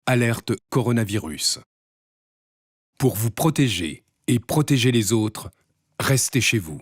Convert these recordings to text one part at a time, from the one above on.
Alerte coronavirus. Pour vous protéger et protéger les autres, restez chez vous.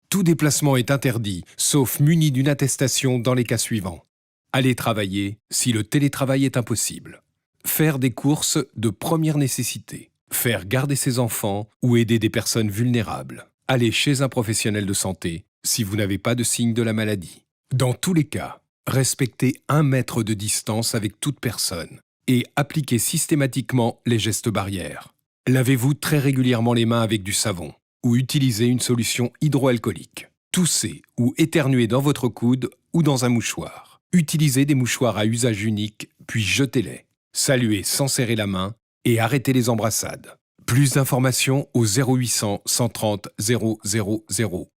Tout déplacement est interdit, sauf muni d'une attestation dans les cas suivants. Aller travailler si le télétravail est impossible. Faire des courses de première nécessité. Faire garder ses enfants ou aider des personnes vulnérables. Aller chez un professionnel de santé si vous n'avez pas de signe de la maladie. Dans tous les cas, respectez 1 mètre de distance avec toute personne et appliquez systématiquement les gestes barrières. Lavez-vous très régulièrement les mains avec du savon ou utilisez une solution hydroalcoolique. Toussez ou éternuez dans votre coude ou dans un mouchoir. Utilisez des mouchoirs à usage unique, puis jetez-les. Saluez sans serrer la main et arrêtez les embrassades. Plus d'informations au 0800 130 000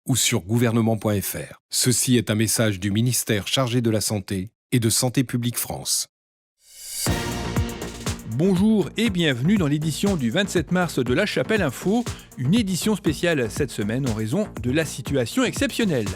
ou sur gouvernement.fr. Ceci est un message du ministère chargé de la Santé et de Santé publique France. Bonjour et bienvenue dans l'édition du 27 mars de La Chapelle Info, une édition spéciale cette semaine en raison de la situation exceptionnelle.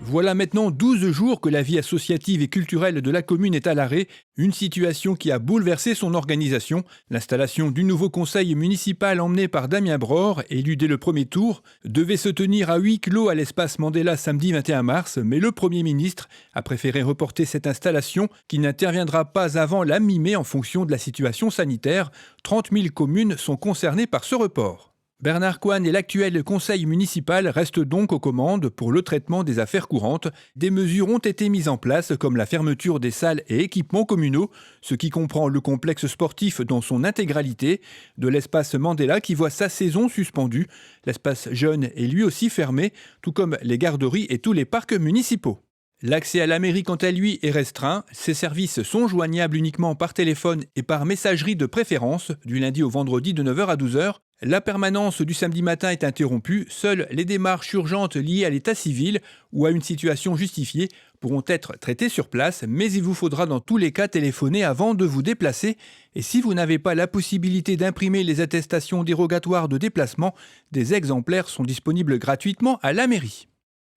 Voilà maintenant 12 jours que la vie associative et culturelle de la commune est à l'arrêt, une situation qui a bouleversé son organisation. L'installation du nouveau conseil municipal emmené par Damien Bror, élu dès le premier tour, devait se tenir à huis clos à l'espace Mandela samedi 21 mars, mais le Premier ministre a préféré reporter cette installation qui n'interviendra pas avant la mi-mai en fonction de la situation sanitaire. 30 000 communes sont concernées par ce report. Bernard Coine et l'actuel conseil municipal restent donc aux commandes pour le traitement des affaires courantes. Des mesures ont été mises en place comme la fermeture des salles et équipements communaux, ce qui comprend le complexe sportif dans son intégralité, de l'espace Mandela qui voit sa saison suspendue. L'espace jeune est lui aussi fermé, tout comme les garderies et tous les parcs municipaux. L'accès à la mairie, quant à lui, est restreint. Ces services sont joignables uniquement par téléphone et par messagerie de préférence, du lundi au vendredi de 9h à 12h. La permanence du samedi matin est interrompue. Seules les démarches urgentes liées à l'état civil ou à une situation justifiée pourront être traitées sur place, mais il vous faudra dans tous les cas téléphoner avant de vous déplacer. Et si vous n'avez pas la possibilité d'imprimer les attestations dérogatoires de déplacement, des exemplaires sont disponibles gratuitement à la mairie.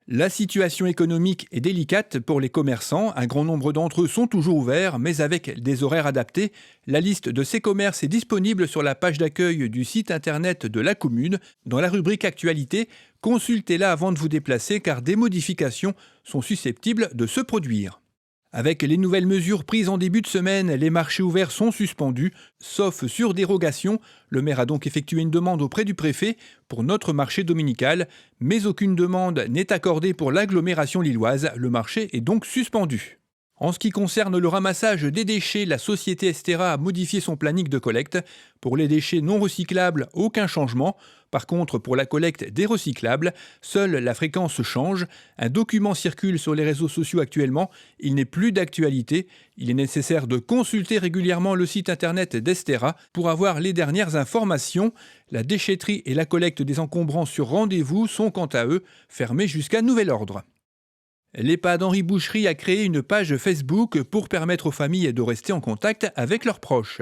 La situation économique est délicate pour les commerçants. Un grand nombre d'entre eux sont toujours ouverts, mais avec des horaires adaptés. La liste de ces commerces est disponible sur la page d'accueil du site internet de la commune. Dans la rubrique Actualité, consultez-la avant de vous déplacer car des modifications sont susceptibles de se produire. Avec les nouvelles mesures prises en début de semaine, les marchés ouverts sont suspendus, sauf sur dérogation. Le maire a donc effectué une demande auprès du préfet pour notre marché dominical, mais aucune demande n'est accordée pour l'agglomération lilloise. Le marché est donc suspendu. En ce qui concerne le ramassage des déchets, la société Estera a modifié son planning de collecte. Pour les déchets non recyclables, aucun changement. Par contre, pour la collecte des recyclables, seule la fréquence change. Un document circule sur les réseaux sociaux actuellement. Il n'est plus d'actualité. Il est nécessaire de consulter régulièrement le site internet d'Estera pour avoir les dernières informations. La déchetterie et la collecte des encombrants sur rendez-vous sont quant à eux fermés jusqu'à nouvel ordre. L'EHPAD Henri Boucherie a créé une page Facebook pour permettre aux familles de rester en contact avec leurs proches.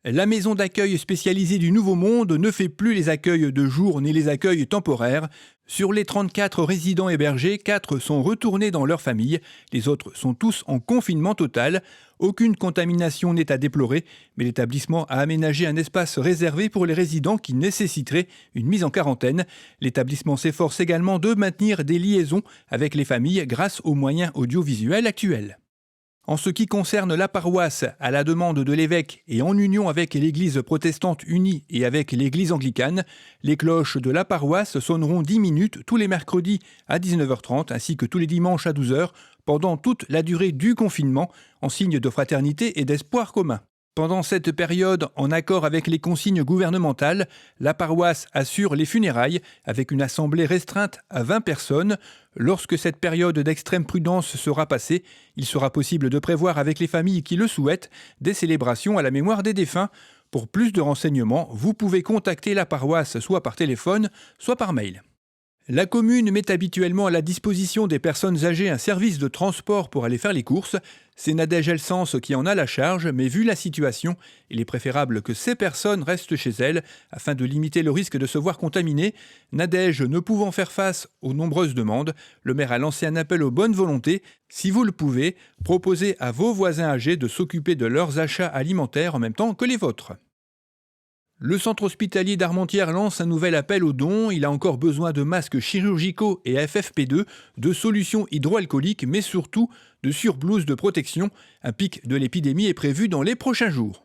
La maison d'accueil spécialisée du Nouveau Monde ne fait plus les accueils de jour ni les accueils temporaires. Sur les 34 résidents hébergés, 4 sont retournés dans leur famille. Les autres sont tous en confinement total. Aucune contamination n'est à déplorer, mais l'établissement a aménagé un espace réservé pour les résidents qui nécessiterait une mise en quarantaine. L'établissement s'efforce également de maintenir des liaisons avec les familles grâce aux moyens audiovisuels actuels. En ce qui concerne la paroisse, à la demande de l'évêque et en union avec l'Église protestante unie et avec l'Église anglicane, les cloches de la paroisse sonneront 10 minutes tous les mercredis à 19h30 ainsi que tous les dimanches à 12h pendant toute la durée du confinement, en signe de fraternité et d'espoir commun. Pendant cette période, en accord avec les consignes gouvernementales, la paroisse assure les funérailles avec une assemblée restreinte à 20 personnes. Lorsque cette période d'extrême prudence sera passée, il sera possible de prévoir avec les familles qui le souhaitent des célébrations à la mémoire des défunts. Pour plus de renseignements, vous pouvez contacter la paroisse soit par téléphone, soit par mail. La commune met habituellement à la disposition des personnes âgées un service de transport pour aller faire les courses. C'est Nadège Elsens qui en a la charge, mais vu la situation, il est préférable que ces personnes restent chez elles afin de limiter le risque de se voir contaminées. Nadège ne pouvant faire face aux nombreuses demandes, le maire a lancé un appel aux bonnes volontés. Si vous le pouvez, proposez à vos voisins âgés de s'occuper de leurs achats alimentaires en même temps que les vôtres. Le centre hospitalier d'Armentières lance un nouvel appel aux dons. Il a encore besoin de masques chirurgicaux et FFP2, de solutions hydroalcooliques, mais surtout de surblouses de protection. Un pic de l'épidémie est prévu dans les prochains jours.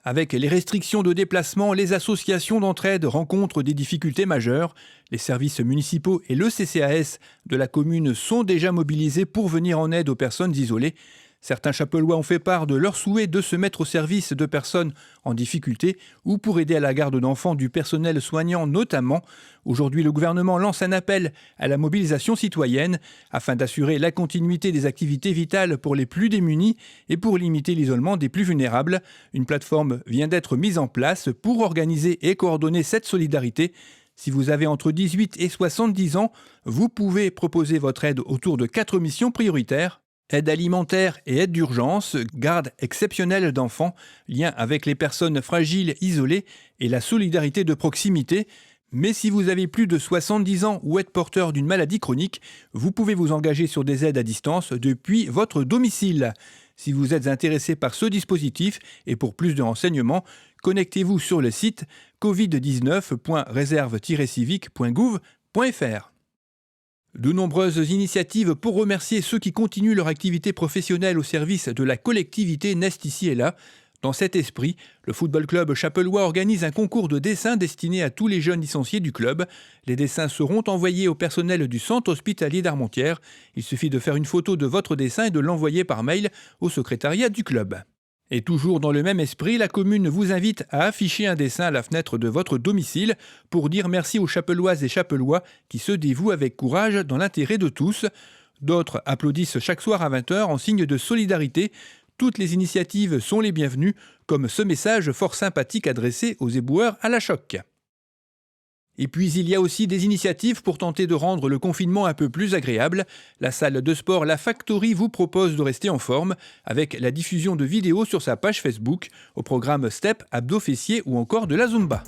Avec les restrictions de déplacement, les associations d'entraide rencontrent des difficultés majeures. Les services municipaux et le CCAS de la commune sont déjà mobilisés pour venir en aide aux personnes isolées. Certains Chapellois ont fait part de leur souhait de se mettre au service de personnes en difficulté ou pour aider à la garde d'enfants du personnel soignant notamment. Aujourd'hui, le gouvernement lance un appel à la mobilisation citoyenne afin d'assurer la continuité des activités vitales pour les plus démunis et pour limiter l'isolement des plus vulnérables. Une plateforme vient d'être mise en place pour organiser et coordonner cette solidarité. Si vous avez entre 18 et 70 ans, vous pouvez proposer votre aide autour de 4 missions prioritaires. Aide alimentaire et aide d'urgence, garde exceptionnelle d'enfants, lien avec les personnes fragiles isolées et la solidarité de proximité. Mais si vous avez plus de 70 ans ou êtes porteur d'une maladie chronique, vous pouvez vous engager sur des aides à distance depuis votre domicile. Si vous êtes intéressé par ce dispositif et pour plus de renseignements, connectez-vous sur le site covid19.reserve-civique.gouv.fr. De nombreuses initiatives pour remercier ceux qui continuent leur activité professionnelle au service de la collectivité naissent ici et là. Dans cet esprit, le football club chapellois organise un concours de dessin destiné à tous les jeunes licenciés du club. Les dessins seront envoyés au personnel du centre hospitalier d'Armentières. Il suffit de faire une photo de votre dessin et de l'envoyer par mail au secrétariat du club. Et toujours dans le même esprit, la commune vous invite à afficher un dessin à la fenêtre de votre domicile pour dire merci aux Chapelloises et Chapellois qui se dévouent avec courage dans l'intérêt de tous. D'autres applaudissent chaque soir à 20h en signe de solidarité. Toutes les initiatives sont les bienvenues, comme ce message fort sympathique adressé aux éboueurs à la choc. Et puis il y a aussi des initiatives pour tenter de rendre le confinement un peu plus agréable. La salle de sport La Factory vous propose de rester en forme avec la diffusion de vidéos sur sa page Facebook, au programme Step, Abdos Fessiers ou encore de la Zumba.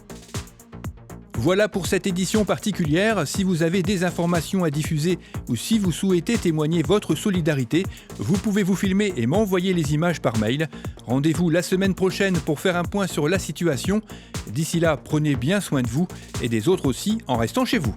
Voilà pour cette édition particulière. Si vous avez des informations à diffuser ou si vous souhaitez témoigner votre solidarité, vous pouvez vous filmer et m'envoyer les images par mail. Rendez-vous la semaine prochaine pour faire un point sur la situation. D'ici là, prenez bien soin de vous et des autres aussi en restant chez vous.